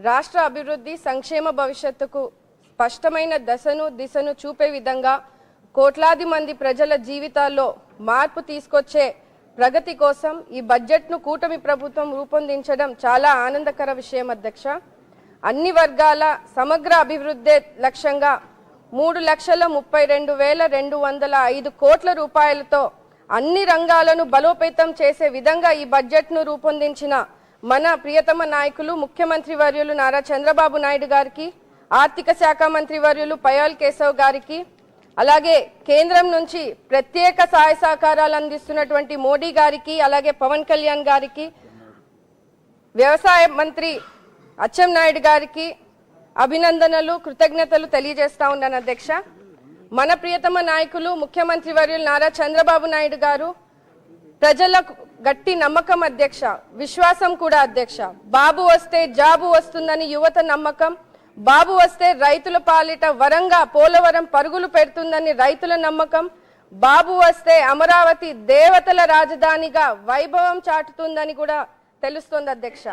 రాష్ట్ర అభివృద్ధి సంక్షేమ భవిష్యత్తుకు స్పష్టమైన దిశను చూపే విధంగా కోట్లాది మంది ప్రజల జీవితాల్లో మార్పు తీసుకొచ్చే ప్రగతి కోసం ఈ బడ్జెట్ను కూటమి ప్రభుత్వం రూపొందించడం చాలా ఆనందకర విషయం అధ్యక్ష. అన్ని వర్గాల సమగ్ర అభివృద్ధి లక్ష్యంగా 3,32,205 కోట్ల రూపాయలతో అన్ని రంగాలను బలోపేతం చేసే విధంగా ఈ బడ్జెట్ను రూపొందించిన మన ప్రియతమ నాయకులు ముఖ్యమంత్రి వర్యులు నారా చంద్రబాబు నాయుడు గారికి, ఆర్థిక శాఖ మంత్రి వర్యులు పయాల్ కేశవ్ గారికి, అలాగే కేంద్రం నుంచి ప్రత్యేక సహాయ సహకారాలు అందిస్తున్నటువంటి మోడీ గారికి, అలాగే పవన్ కళ్యాణ్ గారికి, వ్యవసాయ మంత్రి అచ్చెన్నాయుడు గారికి అభినందనలు కృతజ్ఞతలు తెలియజేస్తా ఉన్నాను అధ్యక్ష. మన ప్రియతమ నాయకులు ముఖ్యమంత్రి వర్యులు నారా చంద్రబాబు నాయుడు గారు ప్రజలకు గట్టి నమ్మకం అధ్యక్ష, విశ్వాసం కూడా అధ్యక్ష. బాబు వస్తే జాబు వస్తుందని యువత నమ్మకం, బాబు వస్తే రైతుల పాలిట వరంగా పోలవరం పరుగులు పెడుతుందని రైతుల నమ్మకం, బాబు వస్తే అమరావతి దేవతల రాజధానిగా వైభవం చాటుతుందని కూడా తెలుస్తోంది అధ్యక్ష.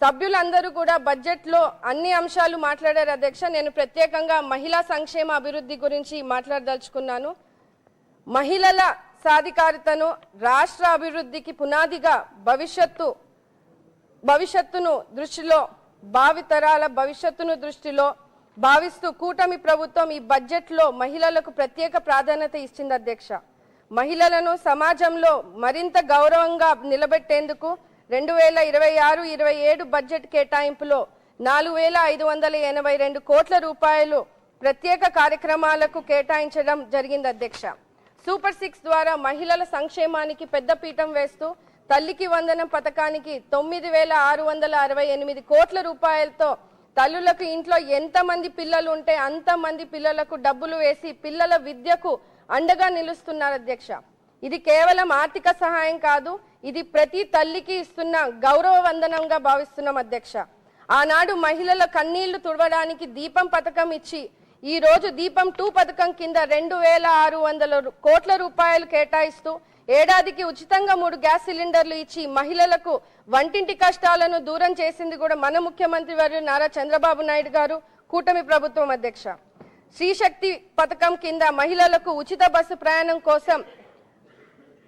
సభ్యులందరూ కూడా బడ్జెట్లో అన్ని అంశాలు మాట్లాడారు అధ్యక్ష. నేను ప్రత్యేకంగా మహిళా సంక్షేమ అభివృద్ధి గురించి మాట్లాడదలుచుకున్నాను. మహిళల సాధికారతను రాష్ట్ర అభివృద్ధికి పునాదిగా భవిష్యత్తును దృష్టిలో భావితరాల భవిష్యత్తును దృష్టిలో భావిస్తూ కూటమి ప్రభుత్వం ఈ బడ్జెట్లో మహిళలకు ప్రత్యేక ప్రాధాన్యత ఇచ్చింది అధ్యక్ష. మహిళలను సమాజంలో మరింత గౌరవంగా నిలబెట్టేందుకు 2026-27 బడ్జెట్ కేటాయింపులో 4,582 కోట్ల రూపాయలు ప్రత్యేక కార్యక్రమాలకు కేటాయించడం జరిగింది అధ్యక్ష. సూపర్ 6 ద్వారా మహిళల సంక్షేమానికి పెద్దపీఠం వేస్తూ తల్లికి వందనం పథకానికి 9,668 కోట్ల రూపాయలతో తల్లులకు ఇంట్లో ఎంతమంది పిల్లలు ఉంటే అంతమంది పిల్లలకు డబ్బులు వేసి పిల్లల విద్యకు అండగా నిలుస్తున్నారు అధ్యక్ష. ఇది కేవలం ఆర్థిక సహాయం కాదు, ఇది ప్రతి తల్లికి ఇస్తున్న గౌరవ వందనంగా భావిస్తున్నాం అధ్యక్ష. ఆనాడు మహిళల కన్నీళ్లు తుడవడానికి దీపం పథకం ఇచ్చి ఈ రోజు దీపం 2 పథకం కింద 2,600 కోట్ల రూపాయలు కేటాయిస్తూ ఏడాదికి ఉచితంగా 3 గ్యాస్ సిలిండర్లు ఇచ్చి మహిళలకు వంటింటి కష్టాలను దూరం చేసింది కూడా మన ముఖ్యమంత్రి వర్యులు నారా చంద్రబాబు నాయుడు గారు, కూటమి ప్రభుత్వం అధ్యక్ష. శ్రీశక్తి పథకం కింద మహిళలకు ఉచిత బస్సు ప్రయాణం కోసం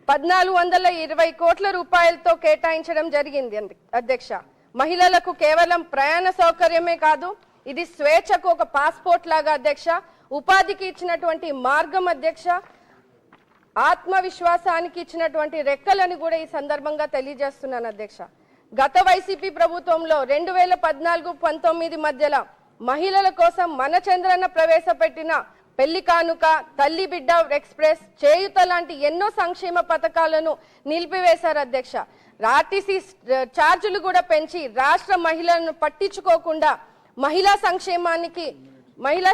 1,420 కోట్ల రూపాయలతో కేటాయించడం జరిగింది అధ్యక్ష. మహిళలకు కేవలం ప్రయాణ సౌకర్యమే కాదు, ఇది స్వేచ్ఛకు ఒక పాస్పోర్ట్ లాగా అధ్యక్ష, ఉపాధికి ఇచ్చినటువంటి మార్గం అధ్యక్ష, ఆత్మవిశ్వాసానికి ఇచ్చినటువంటి రెక్కలని కూడా ఈ సందర్భంగా తెలియజేస్తున్నాను అధ్యక్ష. గత వైసీపీ ప్రభుత్వంలో 2014-19 మధ్యలో మహిళల కోసం మన చంద్రన్న ప్రవేశపెట్టిన పెళ్లి కానుక, తల్లి బిడ్డ ఎక్స్ప్రెస్, చేయుత లాంటి ఎన్నో సంక్షేమ పథకాలను నిలిపివేశారు అధ్యక్ష. ఆర్టీసీ ఛార్జీలు కూడా పెంచి రాష్ట్ర మహిళలను పట్టించుకోకుండా మహిళా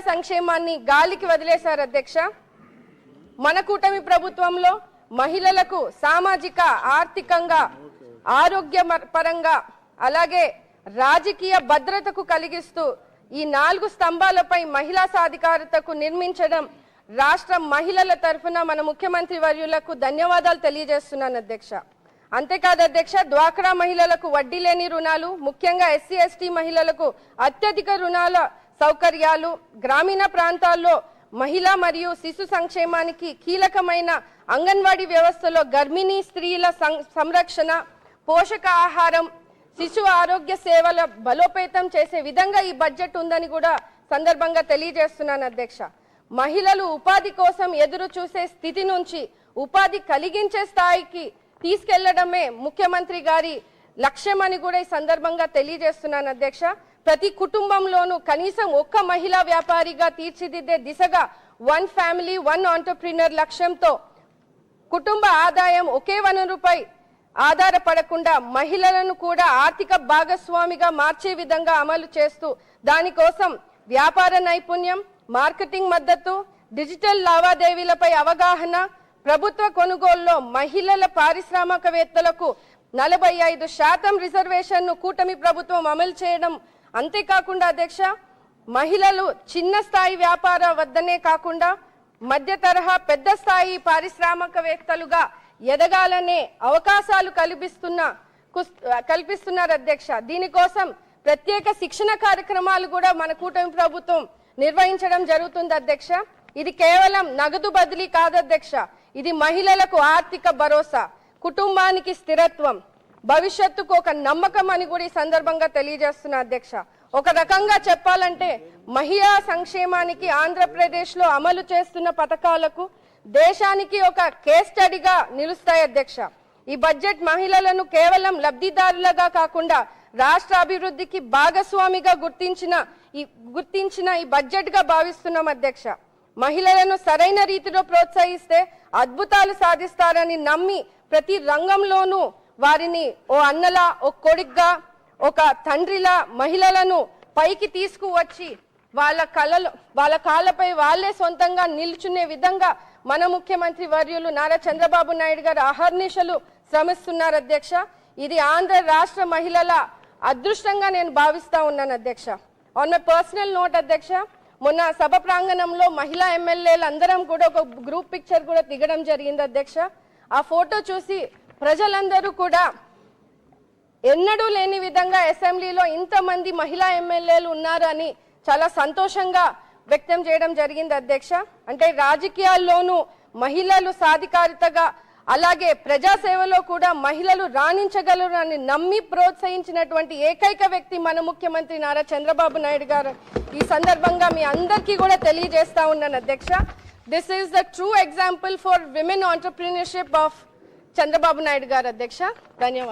సంక్షేమాన్ని గాలికి వదిలేశారు అధ్యక్ష. మన కూటమి ప్రభుత్వంలో మహిళలకు సామాజిక, ఆర్థికంగా, ఆరోగ్య పరంగా అలాగే రాజకీయ భద్రతకు కలిగిస్తూ ఈ 4 స్తంభాలపై మహిళా సాధికారతకు నిర్మించడం రాష్ట్ర మహిళల తరఫున మన ముఖ్యమంత్రి వర్యులకు ధన్యవాదాలు తెలియజేస్తున్నాను అధ్యక్ష. అంతేకాదు అధ్యక్ష, డ్వాక్రా మహిళలకు వడ్డీ లేని రుణాలు, ముఖ్యంగా SC/ST మహిళలకు అత్యధిక రుణాల సౌకర్యాలు, గ్రామీణ ప్రాంతాల్లో మహిళా మరియు శిశు సంక్షేమానికి కీలకమైన అంగన్వాడీ వ్యవస్థలో గర్భిణీ స్త్రీల సంరక్షణ, పోషక ఆహారం, శిశు ఆరోగ్య సేవల బలోపేతం చేసే విధంగా ఈ బడ్జెట్ ఉందని కూడా సందర్భంగా తెలియజేస్తున్నాను అధ్యక్ష. మహిళలు ఉపాధి కోసం ఎదురు చూసే స్థితి నుంచి ఉపాధి కలిగించే స్థాయికి తీసుకెళ్లడమే ముఖ్యమంత్రి గారి లక్ష్యమని కూడా ఈ సందర్భంగా తెలియజేస్తున్నాను అధ్యక్ష. ప్రతి కుటుంబంలోనూ కనీసం ఒక్క మహిళా వ్యాపారిగా తీర్చిదిద్దే దిశగా 1 ఫ్యామిలీ 1 ఆంటర్‌ప్రెన్యూర్ లక్ష్యంతో కుటుంబ ఆదాయం ఒకే వనరుపై ఆధారపడకుండా మహిళలను కూడా ఆర్థిక భాగస్వామిగా మార్చే విధంగా అమలు చేస్తూ దానికోసం వ్యాపార నైపుణ్యం, మార్కెటింగ్ మద్దతు, డిజిటల్ లావాదేవీలపై అవగాహన, ప్రభుత్వ కొనుగోలులో మహిళల పారిశ్రామికవేత్తలకు 45% రిజర్వేషన్ను కూటమి ప్రభుత్వం అమలు చేయడం. అంతేకాకుండా అధ్యక్ష, మహిళలు చిన్న స్థాయి వ్యాపార వద్దనే కాకుండా మధ్య తరహా పెద్ద స్థాయి పారిశ్రామికవేత్తలుగా ఎదగాలనే అవకాశాలు కల్పిస్తున్నారు అధ్యక్ష. దీనికోసం ప్రత్యేక శిక్షణ కార్యక్రమాలు కూడా మన కూటమి ప్రభుత్వం నిర్వహించడం జరుగుతుంది అధ్యక్ష. ఇది కేవలం నగదు బదిలీ కాదు అధ్యక్ష, ఇది మహిళలకు ఆర్థిక భరోసా, కుటుంబానికి స్థిరత్వం, భవిష్యత్తుకు ఒక నమ్మకం అని కూడా ఈ సందర్భంగా తెలియజేస్తున్నా అధ్యక్ష. ఒక రకంగా చెప్పాలంటే మహిళా సంక్షేమానికి ఆంధ్రప్రదేశ్లో అమలు చేస్తున్న పథకాలకు దేశానికి ఒక కేస్ స్టడీగా నిలుస్తాయి అధ్యక్ష. ఈ బడ్జెట్ మహిళలను కేవలం లబ్ధిదారులుగా కాకుండా రాష్ట్ర అభివృద్ధికి భాగస్వామిగా గుర్తించిన ఈ బడ్జెట్ గా భావిస్తున్నాం అధ్యక్ష. మహిళలను సరైన రీతిలో ప్రోత్సహిస్తే అద్భుతాలు సాధిస్తారని నమ్మి ప్రతి రంగంలోనూ వారిని ఓ అన్నలా, ఓ కొడుగ్గా, ఒక తండ్రిలా మహిళలను పైకి తీసుకువచ్చి వాళ్ళ కాళ్ళపై వాళ్ళే సొంతంగా నిల్చునే విధంగా మన ముఖ్యమంత్రి వర్యులు నారా చంద్రబాబు నాయుడు గారు అహర్నిశలు శ్రమిస్తున్నారు అధ్యక్ష. ఇది ఆంధ్ర రాష్ట్ర మహిళల అదృష్టంగా నేను భావిస్తా ఉన్నాను అధ్యక్ష. ఆన్ మై పర్సనల్ నోట్ అధ్యక్ష, మొన్న సభ ప్రాంగణంలో మహిళా ఎమ్మెల్యేలు అందరం కూడా ఒక గ్రూప్ పిక్చర్ కూడా దిగడం జరిగింది అధ్యక్ష. ఆ ఫోటో చూసి ప్రజలందరూ కూడా ఎన్నడూ లేని విధంగా అసెంబ్లీలో ఇంతమంది మహిళా ఎమ్మెల్యేలు ఉన్నారు అని చాలా సంతోషంగా వ్యక్తం చేయడం జరిగింది అధ్యక్ష. అంటే రాజకీయాల్లోనూ మహిళలు సాధికారితగా, అలాగే ప్రజాసేవలో కూడా మహిళలు రాణించగలరు అని నమ్మి ప్రోత్సహించినటువంటి ఏకైక వ్యక్తి మన ముఖ్యమంత్రి నారా చంద్రబాబు నాయుడు గారు. ఈ సందర్భంగా మీ అందరికీ కూడా తెలియజేస్తా ఉన్నాను అధ్యక్ష. This is the true example for women entrepreneurship of Chandrababu Naidu గారు అధ్యక్ష. ధన్యవాదాలు.